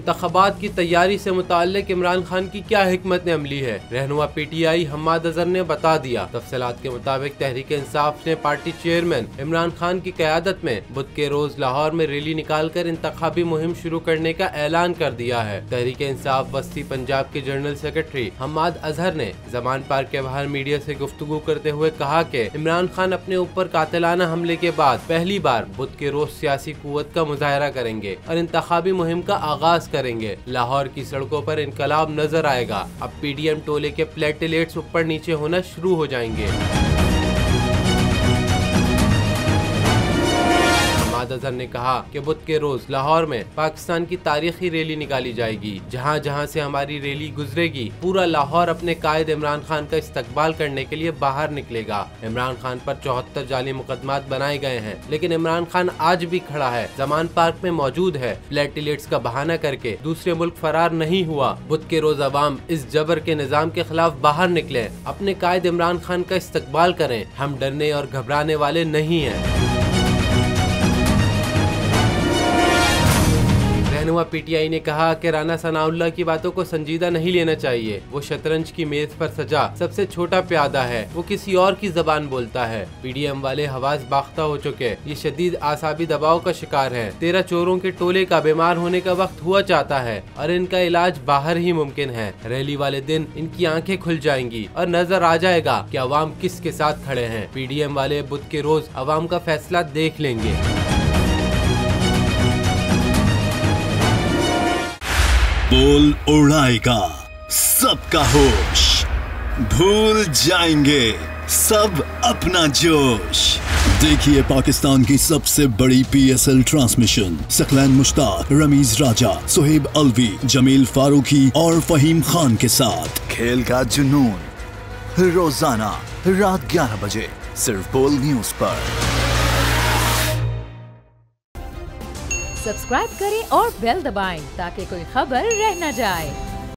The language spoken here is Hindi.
इंतखाबात की तैयारी से मुताल्लिक इमरान खान की क्या हिकमत अमली है, रहनुमा PTI हम्माद अजहर ने बता दिया। तफसीलात के मुताबिक तहरीक इंसाफ ने पार्टी चेयरमैन इमरान खान की क़यादत में बुध के रोज लाहौर में रैली निकालकर इंतखाबी मुहिम शुरू करने का ऐलान कर दिया है। तहरीक इंसाफ वस्ती पंजाब के जनरल सेक्रेटरी हम्माद अजहर ने जमान पार्क के बाहर मीडिया से गुफ्तगू करते हुए कहा कि इमरान खान अपने ऊपर कातिलाना हमले के बाद पहली बार बुध के रोज सियासी कुव्वत का मुजाहरा करेंगे और इंतखाबी मुहिम का आगाज करेंगे। लाहौर की सड़कों पर इनकलाब नजर आएगा। अब PDM टोले के प्लेटलेट्स ऊपर नीचे होना शुरू हो जाएंगे। अजहर ने कहा कि बुध के रोज लाहौर में पाकिस्तान की तारीखी रैली निकाली जाएगी। जहां जहां से हमारी रैली गुजरेगी, पूरा लाहौर अपने कायद इमरान खान का इस्तकबाल करने के लिए बाहर निकलेगा। इमरान खान पर 74 जाली मुकदमात बनाए गए हैं, लेकिन इमरान खान आज भी खड़ा है, जमान पार्क में मौजूद है। प्लेटलेट्स का बहाना करके दूसरे मुल्क फरार नहीं हुआ। बुध के रोज अवाम इस जबर के निजाम के खिलाफ बाहर निकले, अपने कायद इमरान खान का इस्तकबाल करें। हम डरने और घबराने वाले नहीं हैं। रहनुमा PTI ने कहा कि राना सनाउल्लाह की बातों को संजीदा नहीं लेना चाहिए। वो शतरंज की मेज पर सजा सबसे छोटा प्यादा है, वो किसी और की जबान बोलता है। PDM वाले हवास बाख्ता हो चुके, ये शदीद आसाबी दबाव का शिकार है। 13 चोरों के टोले का बीमार होने का वक्त हुआ चाहता है और इनका इलाज बाहर ही मुमकिन है। रैली वाले दिन इनकी आंखें खुल जाएंगी और नजर आ जाएगा कि अवाम किसके साथ खड़े हैं। PDM वाले बुध के रोज अवाम का फैसला देख लेंगे। बोल उड़ाएगा सबका होश, भूल जाएंगे सब अपना जोश। देखिए पाकिस्तान की सबसे बड़ी PSL ट्रांसमिशन सकलैन मुश्ताक, रमीज राजा, सुहेब अलवी, जमील फारूकी और फहीम खान के साथ खेल का जुनून रोजाना रात 11 बजे सिर्फ बोल न्यूज पर। सब्सक्राइब करें और बेल दबाएं ताकि कोई खबर रह न जाए।